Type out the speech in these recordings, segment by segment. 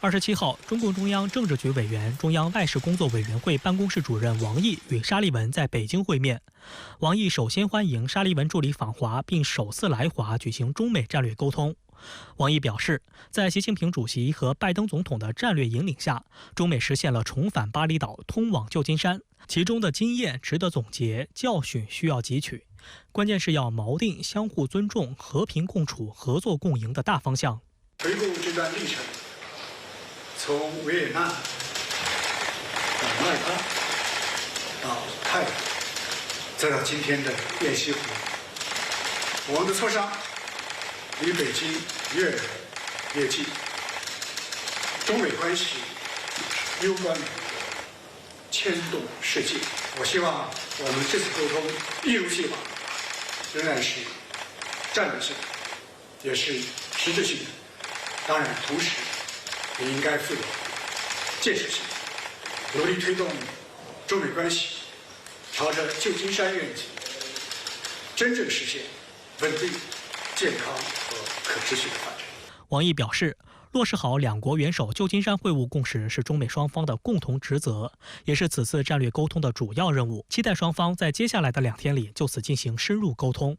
27号，中共中央政治局委员、中央外事工作委员会办公室主任王毅与沙利文在北京会面。王毅首先欢迎沙利文助理访华，并首次来华举行中美战略沟通。王毅表示，在习近平主席和拜登总统的战略引领下，中美实现了重返巴厘岛、通往旧金山，其中的经验值得总结，教训需要汲取。关键是要锚定相互尊重、和平共处、合作共赢的大方向。回顾这段历程，从维也纳到麦加到泰国，再到今天的雁西湖，我们的磋商离北京越来越近，中美关系攸关美国，牵动世界。我希望我们这次沟通一如既往，仍然是战略性的，也是实质性的，当然同时也应该富有建设性，努力推动中美关系朝着旧金山愿景真正实现稳定、健康和可持续的发展。王毅表示，落实好两国元首旧金山会晤共识是中美双方的共同职责，也是此次战略沟通的主要任务。期待双方在接下来的2天里就此进行深入沟通。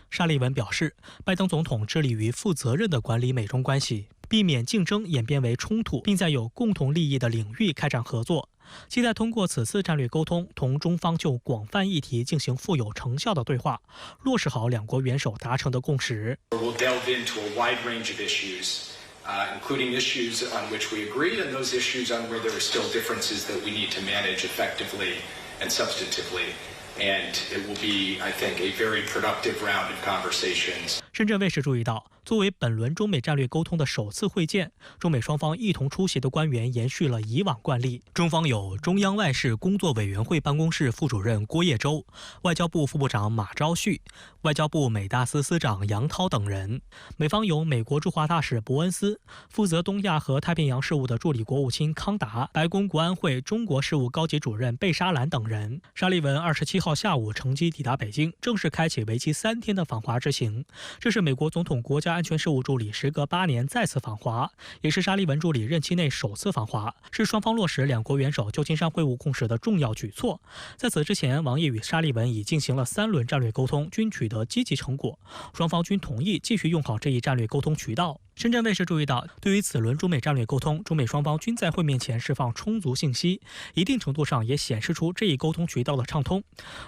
沙利文表示，拜登总统致力于负责任地管理美中关系，避免竞争演变为冲突，并在有共同利益的领域开展合作。期待通过此次战略沟通，同中方就广泛议题进行富有成效的对话，落实好两国元首达成的共识。Including issues on which we agree and those issues on where there are still differences that we need to manage effectively and substantively. And it will be, I think, a very productive round of conversations. 深圳卫视注意到，作为本轮中美战略沟通的首次会见，中美双方一同出席的官员延续了以往惯例。中方有中央外事工作委员会办公室副主任郭业洲、外交部副部长马昭旭、外交部美大司司长杨涛等人；美方有美国驻华大使伯恩斯、负责东亚和太平洋事务的助理国务卿康达、白宫国安会中国事务高级主任贝沙兰等人。沙利文27号下午乘机抵达北京，正式开启为期3天的访华之行。这是美国总统国家安全事务助理时隔8年再次访华，也是沙利文助理任期内首次访华，是双方落实两国元首旧金山会晤共识的重要举措。在此之前，王毅与沙利文已进行了3轮战略沟通，均取得积极成果，双方均同意继续用好这一战略沟通渠道。深圳卫视注意到，对于此轮中美战略沟通，中美双方均在会面前释放充足信息，一定程度上也显示出这一沟通渠道的畅通。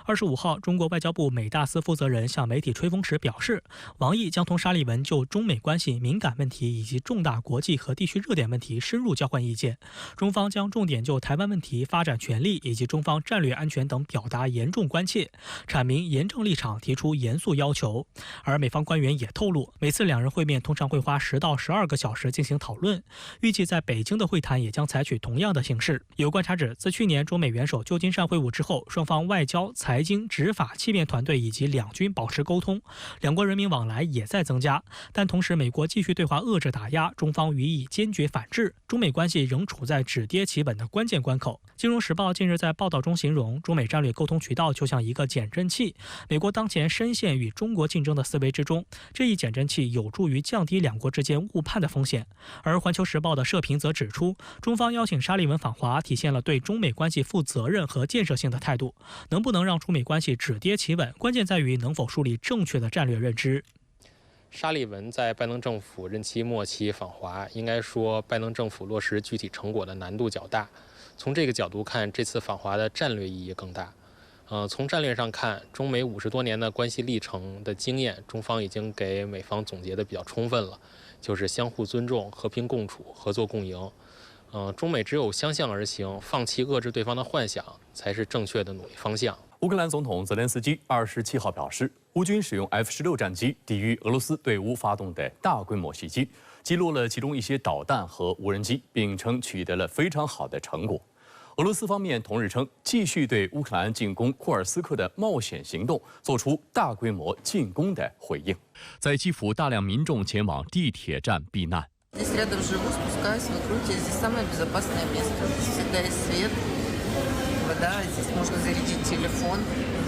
25号，中国外交部美大司负责人向媒体吹风时表示，王毅将同沙利文就中美关系敏感问题以及重大国际和地区热点问题深入交换意见，中方将重点就台湾问题、发展权利以及中方战略安全等表达严重关切，阐明严正立场，提出严肃要求。而美方官员也透露，每次两人会面通常会花10到12个小时进行讨论，预计在北京的会谈也将采取同样的形式。有观察指，自去年中美元首旧金山会晤之后，双方外交、财经、执法、气面团队以及两军保持沟通，两国人民往来也在增加。但同时，美国继续对华遏制打压，中方予以坚决反制，中美关系仍处在止跌企稳的关键关口。金融时报近日在报道中形容，中美战略沟通渠道就像一个减震器，美国当前深陷与中国竞争的思维之中，这一减震器有助于降低两国之间误判的风险。而环球时报的社评则指出，中方邀请沙利文访华，体现了对中美关系负责任和建设性的态度。能不能让中美关系止跌企稳，关键在于能否树立正确的战略认知。沙利文在拜登政府任期末期访华，应该说拜登政府落实具体成果的难度较大。从这个角度看，这次访华的战略意义更大。从战略上看，中美50多年的关系历程的经验，中方已经给美方总结的比较充分了，就是相互尊重、和平共处、合作共赢。中美只有相向而行，放弃遏制对方的幻想，才是正确的努力方向。乌克兰总统泽连斯基27号表示，乌军使用 F-16战机抵御俄罗斯对乌发动的大规模袭击，击落了其中一些导弹和无人机，并称取得了非常好的成果。俄罗斯方面同日称，继续对乌克兰进攻库尔斯克的冒险行动做出大规模进攻的回应。在基辅，大量民众前往地铁站避难。Здесь рядом живу, спускаюсь в укрытие. Здесь самое безопасное место. Здесь всегда есть свет, вода. Здесь можно зарядить телефон.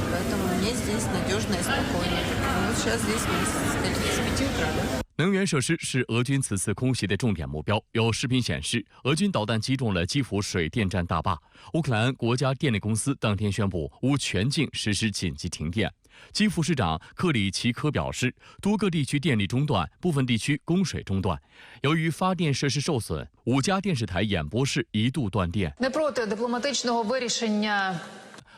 Поэтому мне здесь надежно и спокойно. Вот сейчас здесь с 5 утра, да? 能源设施是俄军此次空袭的重点目标。有视频显示，俄军导弹击中了基辅水电站大坝。乌克兰国家电力公司当天宣布，乌全境实施紧急停电。基辅市长克里奇科表示，多个地区电力中断，部分地区供水中断。由于发电设施受损，5家电视台演播室一度断电。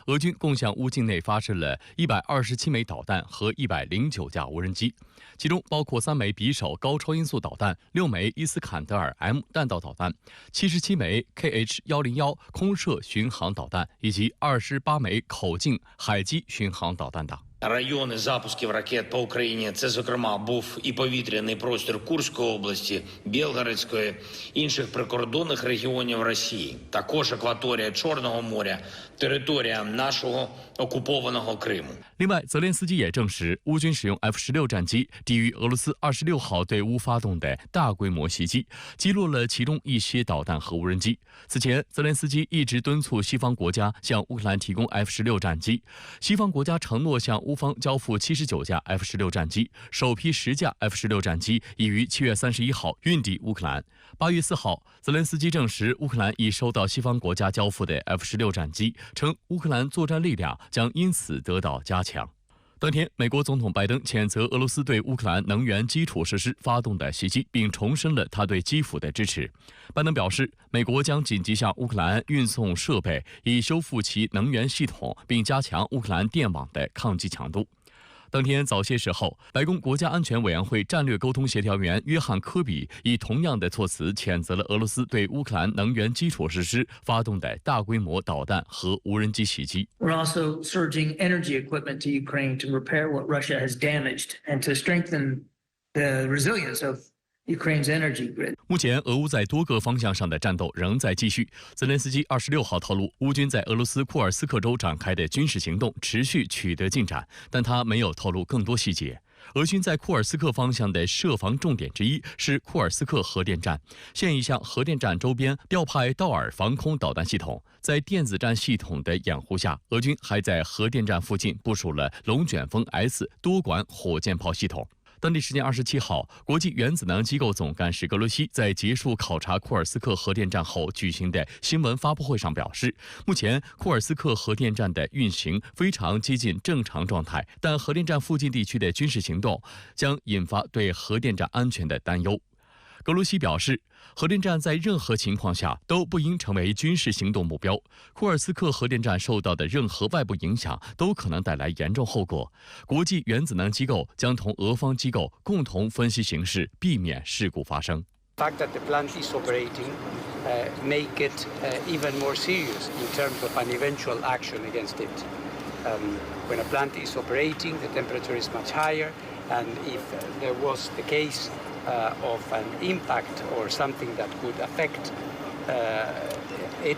俄军共向乌境内发射了127枚导弹和109架无人机，其中包括3枚匕首高超音速导弹、6枚伊斯坎德尔 M 弹道导弹、77枚 KH-101空射巡航导弹以及28枚口径海基巡航导弹等。Райони запусків ракет по Україні – це, зокрема, був і повітряний простір Курської області, Білгородської, інших прикордонних регіонів Росії, також акваторія Чорного моря, територія нашого окупованого Криму. 另外，泽连斯基也证实，乌军使用 F-16战机抵御俄罗斯26号对乌发动的大规模袭击，击落了其中一些导弹和无人机。此前，泽连斯基一直敦促西方国家向乌克兰提供 F-16战机，西方国家承诺向乌方交付79架 F-16战机，首批10架 F-16战机已于7月31号运抵乌克兰。8月4号，泽连斯基证实乌克兰已收到西方国家交付的 F-16战机，称乌克兰作战力量将因此得到加强。当天，美国总统拜登谴责俄罗斯对乌克兰能源基础设施发动的袭击，并重申了他对基辅的支持。拜登表示，美国将紧急向乌克兰运送设备，以修复其能源系统，并加强乌克兰电网的抗击强度。当天早些时候，白宫国家安全委员会战略沟通协调员约翰·科比以同样的措辞谴责了俄罗斯对乌克兰能源基础设施发动的大规模导弹和无人机袭击。We're also surging energy equipment to Ukraine to repair what Russia has damaged and to strengthen the resilience of Ukraine's energy grid. 目前，俄乌在多个方向上的战斗仍在继续。泽连斯基26号透露，乌军在俄罗斯库尔斯克州展开的军事行动持续取得进展，但他没有透露更多细节。俄军在库尔斯克方向的设防重点之一是库尔斯克核电站，现已向核电站周边调派道尔防空导弹系统。在电子战系统的掩护下，俄军还在核电站附近部署了龙卷风 S 多管火箭炮系统。当地时间27号，国际原子能机构总干事格罗西在结束考察库尔斯克核电站后举行的新闻发布会上表示，目前库尔斯克核电站的运行非常接近正常状态，但核电站附近地区的军事行动将引发对核电站安全的担忧。格罗西表示，核电站在任何情况下都不应成为军事行动目标。库尔斯克核电站受到的任何外部影响都可能带来严重后果。国际原子能机构将同俄方机构共同分析形势，避免事故发生。The fact that the plant is operating make it even more serious in terms of an eventual action against it. When a plant is operating, the temperature is much higher, and if there was the case of an impact or something that could affect it,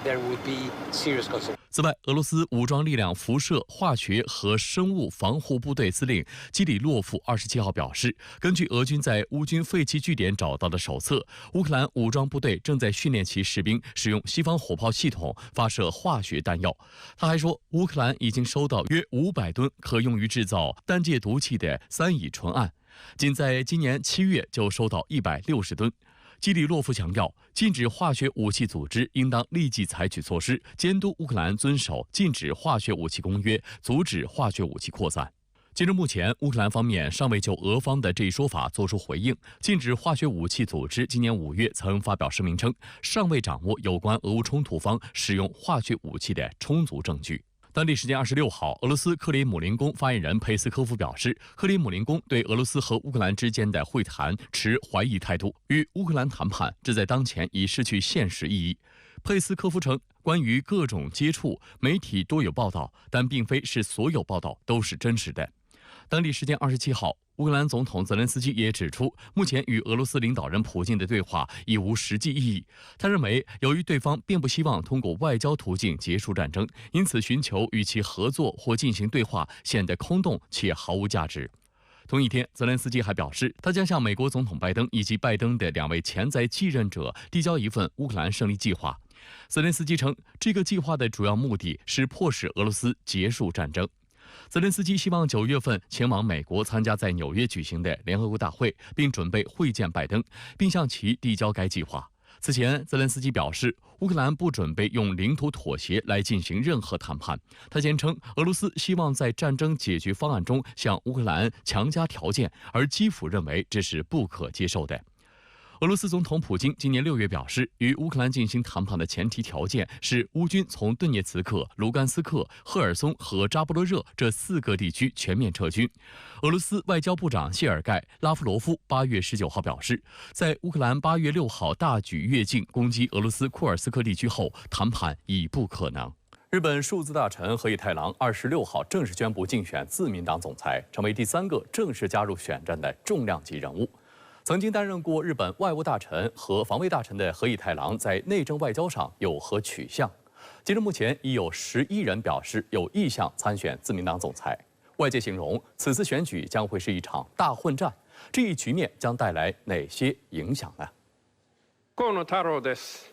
there would be serious consequences. 此外，俄罗斯武装力量辐射、化学和生物防护部队司令基里洛夫27号表示，根据俄军在乌军废弃据点找到的手册，乌克兰武装部队正在训练其士兵使用西方火炮系统发射化学弹药。他还说，乌克兰已经收到约500吨可用于制造单介毒气的3乙醇铵，仅在今年7月就收到160吨。基里洛夫强调，禁止化学武器组织应当立即采取措施，监督乌克兰遵守禁止化学武器公约，阻止化学武器扩散。截至目前，乌克兰方面尚未就俄方的这一说法作出回应。禁止化学武器组织今年5月曾发表声明称，尚未掌握有关俄乌冲突方使用化学武器的充足证据。当地时间26号，俄罗斯克里姆林宫发言人佩斯科夫表示，克里姆林宫对俄罗斯和乌克兰之间的会谈持怀疑态度，与乌克兰谈判这在当前已失去现实意义。佩斯科夫称，关于各种接触，媒体多有报道，但并非是所有报道都是真实的。当地时间27号，乌克兰总统泽连斯基也指出，目前与俄罗斯领导人普京的对话已无实际意义。他认为，由于对方并不希望通过外交途径结束战争，因此寻求与其合作或进行对话显得空洞且毫无价值。同一天，泽连斯基还表示，他将向美国总统拜登以及拜登的2位潜在继任者递交一份乌克兰胜利计划。泽连斯基称，这个计划的主要目的是迫使俄罗斯结束战争。泽连斯基希望9月份前往美国参加在纽约举行的联合国大会，并准备会见拜登，并向其递交该计划。此前，泽连斯基表示，乌克兰不准备用领土妥协来进行任何谈判。他坚称，俄罗斯希望在战争解决方案中向乌克兰强加条件，而基辅认为这是不可接受的。俄罗斯总统普京今年6月表示，与乌克兰进行谈判的前提条件是乌军从顿涅茨克、卢甘斯克、赫尔松和扎波罗热这4个地区全面撤军。俄罗斯外交部长谢尔盖·拉夫罗夫8月19号表示，在乌克兰8月6号大举越境攻击俄罗斯库尔斯克地区后，谈判已不可能。日本数字大臣河野太郎26号正式宣布竞选自民党总裁，成为第3个正式加入选战的重量级人物。曾经担任过日本外务大臣和防卫大臣的河野太郎，在内政外交上有何取向？截至目前，已有11人表示有意向参选自民党总裁。外界形容此次选举将会是一场大混战，这一局面将带来哪些影响呢？河野太郎です。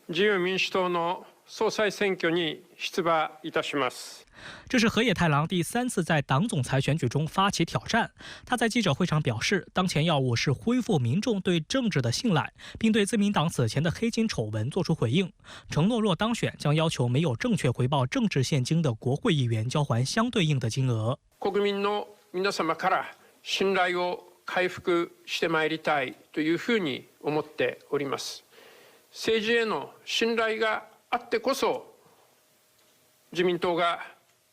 自由民主党の総裁選挙に出馬いたします。这是河野太郎第3次在党总裁选举中发起挑战。他在记者会上表示，当前要务是恢复民众对政治的信赖，并对自民党此前的黑金丑闻作出回应。承诺若当选，将要求没有正确回报政治现金的国会议员交还相对应的金额。国民の皆様から信頼を回復してまいりたいというふうに思っております。政治への信頼があってこそ、自民党が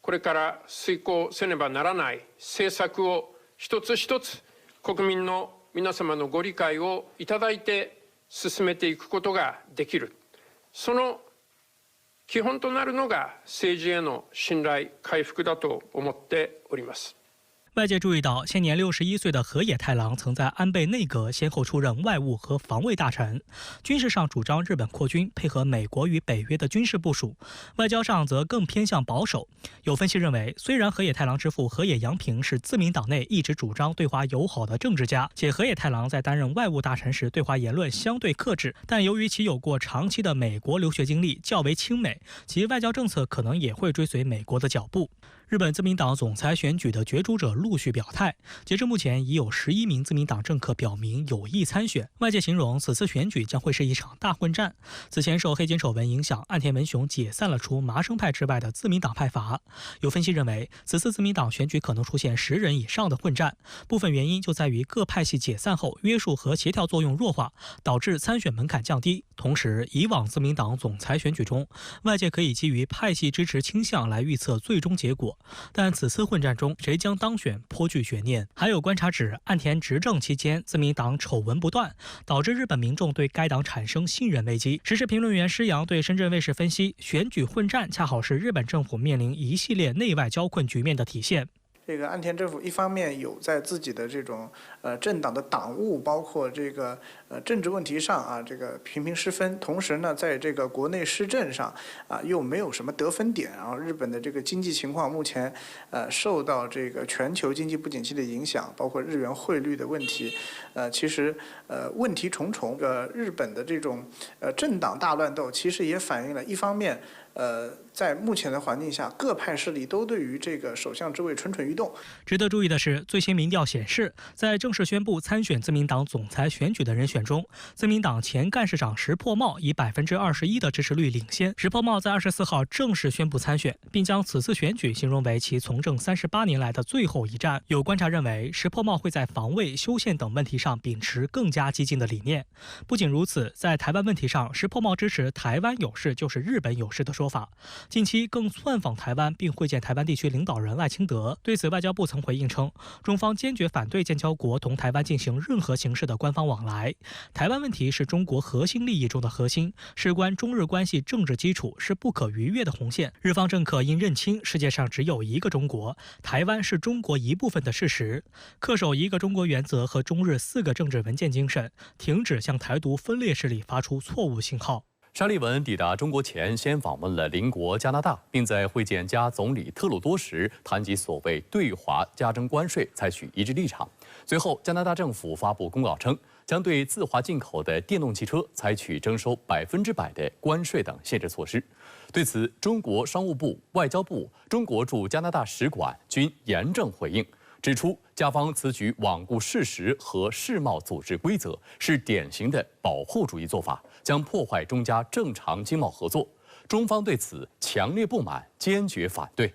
これから遂行せねばならない政策を一つ一つ国民の皆様のご理解をいただいて進めていくことができる。その基本となるのが政治への信頼回復だと思っております。外界注意到，现年61岁的河野太郎曾在安倍内阁先后出任外务和防卫大臣，军事上主张日本扩军，配合美国与北约的军事部署；外交上则更偏向保守。有分析认为，虽然河野太郎之父河野洋平是自民党内一直主张对华友好的政治家，且河野太郎在担任外务大臣时对华言论相对克制，但由于其有过长期的美国留学经历，较为亲美，其外交政策可能也会追随美国的脚步。日本自民党总裁选举的角逐者陆续表态，截至目前已有11名自民党政客表明有意参选。外界形容此次选举将会是一场大混战。此前受黑金丑闻影响，岸田文雄解散了除麻生派之外的自民党派阀。有分析认为，此次自民党选举可能出现10人以上的混战，部分原因就在于各派系解散后约束和协调作用弱化，导致参选门槛降低。同时，以往自民党总裁选举中，外界可以基于派系支持倾向来预测最终结果。但此次混战中，谁将当选颇具悬念。还有观察指，岸田执政期间，自民党丑闻不断，导致日本民众对该党产生信任危机。时事评论员施洋对深圳卫视分析，选举混战恰好是日本政府面临一系列内外交困局面的体现。这个岸田政府一方面有在自己的这种政党的党务，包括这个政治问题上啊，这个频频失分，同时呢，在这个国内施政上啊又没有什么得分点。然后日本的这个经济情况目前受到这个全球经济不景气的影响，包括日元汇率的问题，其实问题重重。日本的这种政党大乱斗，其实也反映了一方面。在目前的环境下，各派势力都对于这个首相之位蠢蠢欲动。值得注意的是，最新民调显示，在正式宣布参选自民党总裁选举的人选中，自民党前干事长石破茂以21%的支持率领先。石破茂在24号正式宣布参选，并将此次选举形容为其从政38年来的最后一战。有观察认为，石破茂会在防卫、修宪等问题上秉持更加激进的理念。不仅如此，在台湾问题上，石破茂支持台湾有事就是日本有事的说法。近期更窜访台湾，并会见台湾地区领导人赖清德。对此，外交部曾回应称，中方坚决反对建交国同台湾进行任何形式的官方往来。台湾问题是中国核心利益中的核心，事关中日关系政治基础，是不可逾越的红线。日方政客应认清世界上只有一个中国，台湾是中国一部分的事实，恪守一个中国原则和中日4个政治文件精神，停止向台独分裂势力发出错误信号。沙利文抵达中国前，先访问了邻国加拿大，并在会见加总理特鲁多时谈及所谓对华加征关税，采取一致立场。随后，加拿大政府发布公告称，将对自华进口的电动汽车采取征收100%的关税等限制措施。对此，中国商务部、外交部、中国驻加拿大使馆均严正回应，指出加方此举罔顾事实和世贸组织规则，是典型的保护主义做法，将破坏中加正常经贸合作。中方对此强烈不满，坚决反对。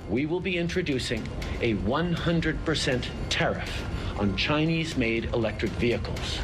We will be introducing a 100% tariff on Chinese-made electric vehicles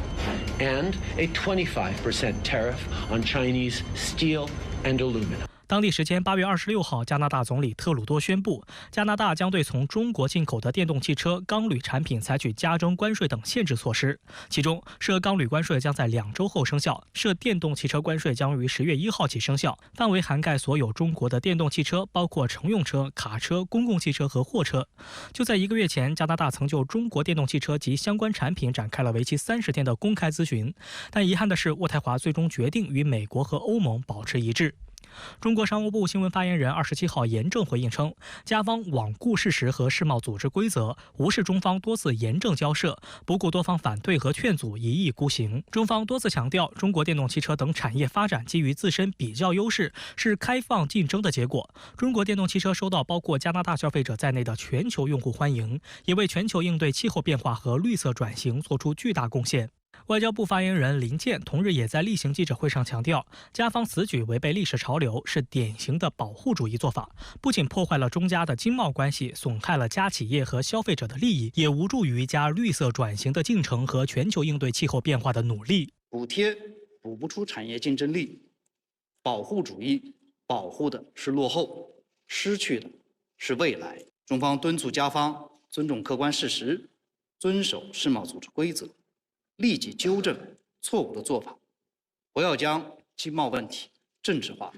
and a 25% tariff on Chinese steel and aluminum. 当地时间8月26号，加拿大总理特鲁多宣布，加拿大将对从中国进口的电动汽车、钢铝产品采取加征关税等限制措施。其中，涉钢铝关税将在2周后生效，涉电动汽车关税将于10月1号起生效，范围涵盖所有中国的电动汽车，包括乘用车、卡车、公共汽车和货车。就在1个月前，加拿大曾就中国电动汽车及相关产品展开了为期30天的公开咨询，但遗憾的是，渥太华最终决定与美国和欧盟保持一致。中国商务部新闻发言人27号严正回应称，加方罔顾事实和世贸组织规则，无视中方多次严正交涉，不顾多方反对和劝阻，一意孤行。中方多次强调，中国电动汽车等产业发展基于自身比较优势，是开放竞争的结果。中国电动汽车受到包括加拿大消费者在内的全球用户欢迎，也为全球应对气候变化和绿色转型做出巨大贡献。外交部发言人林健同日也在例行记者会上强调，加方此举违背历史潮流，是典型的保护主义做法，不仅破坏了中加的经贸关系，损害了加企业和消费者的利益，也无助于加绿色转型的进程和全球应对气候变化的努力。补贴补不出产业竞争力，保护主义保护的是落后，失去的是未来。中方敦促加方尊重客观事实，遵守世贸组织规则，立即纠正错误的做法，不要将经贸问题政治化。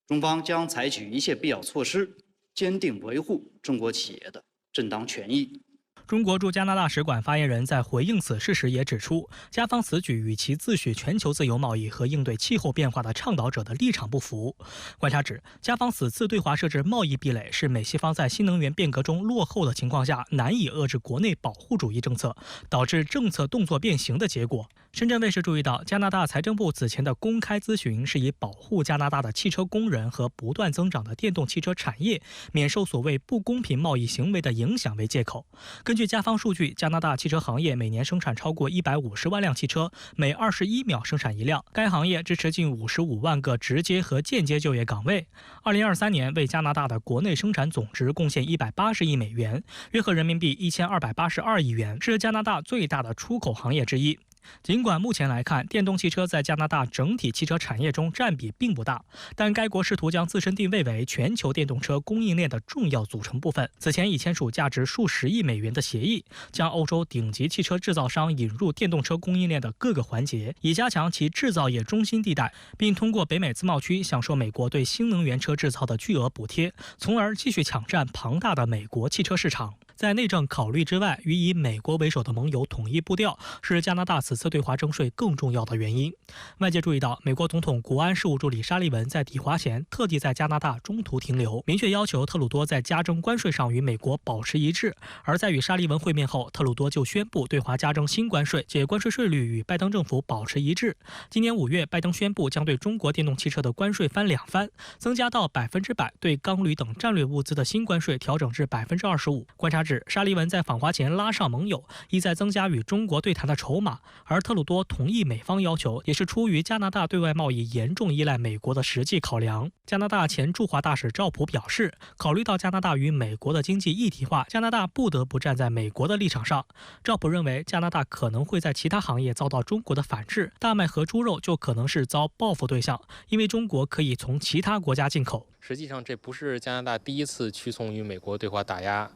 中方将采取一切必要措施，坚定维护中国企业的正当权益。中国驻加拿大使馆发言人在回应此事时也指出，加方此举与其自诩全球自由贸易和应对气候变化的倡导者的立场不符。观察指，加方此次对华设置贸易壁垒，是美西方在新能源变革中落后的情况下，难以遏制国内保护主义政策，导致政策动作变形的结果。深圳卫视注意到，加拿大财政部此前的公开咨询是以保护加拿大的汽车工人和不断增长的电动汽车产业免受所谓不公平贸易行为的影响为借口。根据加方数据，加拿大汽车行业每年生产超过150万辆汽车，每21秒生产一辆。该行业支持近55万个直接和间接就业岗位。2023年为加拿大的国内生产总值贡献180亿美元，约合人民币1282亿元，是加拿大最大的出口行业之一。尽管目前来看，电动汽车在加拿大整体汽车产业中占比并不大，但该国试图将自身定位为全球电动车供应链的重要组成部分。此前已签署价值数十亿美元的协议，将欧洲顶级汽车制造商引入电动车供应链的各个环节，以加强其制造业中心地带，并通过北美自贸区享受美国对新能源车制造的巨额补贴，从而继续抢占庞大的美国汽车市场。在内政考虑之外，与以美国为首的盟友统一步调，是加拿大此次对华征税更重要的原因。外界注意到，美国总统国安事务助理沙利文在抵华前特地在加拿大中途停留，明确要求特鲁多在加征关税上与美国保持一致。而在与沙利文会面后，特鲁多就宣布对华加征新关税，且关税税率与拜登政府保持一致。今年5月，拜登宣布将对中国电动汽车的关税翻2番，增加到100%，对钢铝等战略物资的新关税调整至25%。观察指，沙利文在访华前拉上盟友，意在增加与中国对谈的筹码，而特鲁多同意美方要求，也是出于加拿大对外贸易严重依赖美国的实际考量。加拿大前驻华大使赵普表示，考虑到加拿大与美国的经济一体化，加拿大不得不站在美国的立场上。赵普认为，加拿大可能会在其他行业遭到中国的反制，大麦和猪肉就可能是遭报复对象，因为中国可以从其他国家进口。实际上，这不是加拿大第一次屈从于美国对华打压。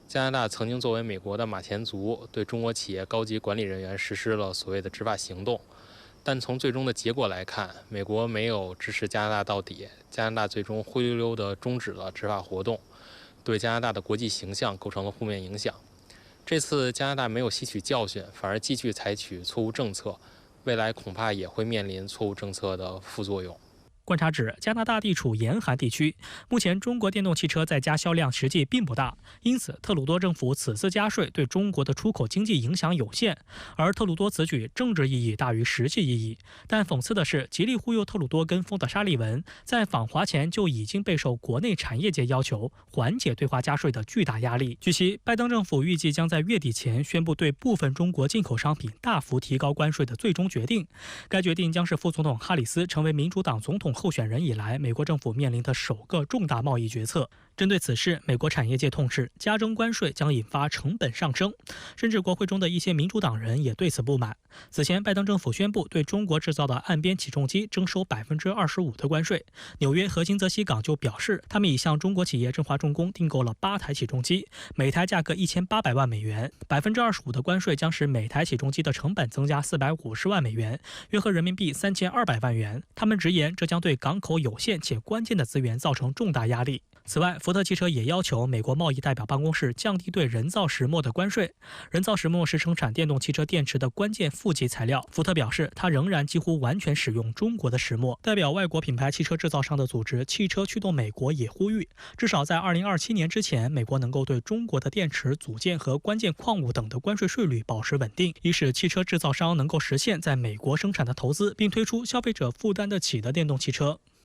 加拿大曾经作为美国的马前卒，对中国企业高级管理人员实施了所谓的执法行动，但从最终的结果来看，美国没有支持加拿大到底，加拿大最终灰溜溜地终止了执法活动，对加拿大的国际形象构成了负面影响。这次加拿大没有吸取教训，反而继续采取错误政策，未来恐怕也会面临错误政策的副作用。观察指，加拿大地处严寒地区，目前中国电动汽车在家销量实际并不大，因此特鲁多政府此次加税对中国的出口经济影响有限。而特鲁多此举政治意义大于实际意义。但讽刺的是，极力忽悠特鲁多跟风的沙利文，在访华前就已经备受国内产业界要求缓解对华加税的巨大压力。据悉，拜登政府预计将在月底前宣布对部分中国进口商品大幅提高关税的最终决定。该决定将是副总统哈里斯成为民主党总统候选人以来，美国政府面临的首个重大贸易决策。针对此事，美国产业界痛斥加征关税将引发成本上升，甚至国会中的一些民主党人也对此不满。此前，拜登政府宣布对中国制造的岸边起重机征收25%的关税。纽约和新泽西港就表示，他们已向中国企业振华重工订购了8台起重机，每台价格1800万美元。25%的关税将使每台起重机的成本增加450万美元，约合人民币3200万元。他们直言，这将对港口有限且关键的资源造成重大压力。此外，福特汽车也要求美国贸易代表办公室降低对人造石墨的关税。人造石墨是生产电动汽车电池的关键负极材料。福特表示，它仍然几乎完全使用中国的石墨。代表外国品牌汽车制造商的组织汽车驱动美国也呼吁，至少在2027年之前，美国能够对中国的电池组件和关键矿物等的关税税率保持稳定，以使汽车制造商能够实现在美国生产的投资，并推出消费者负担得起的电动汽车。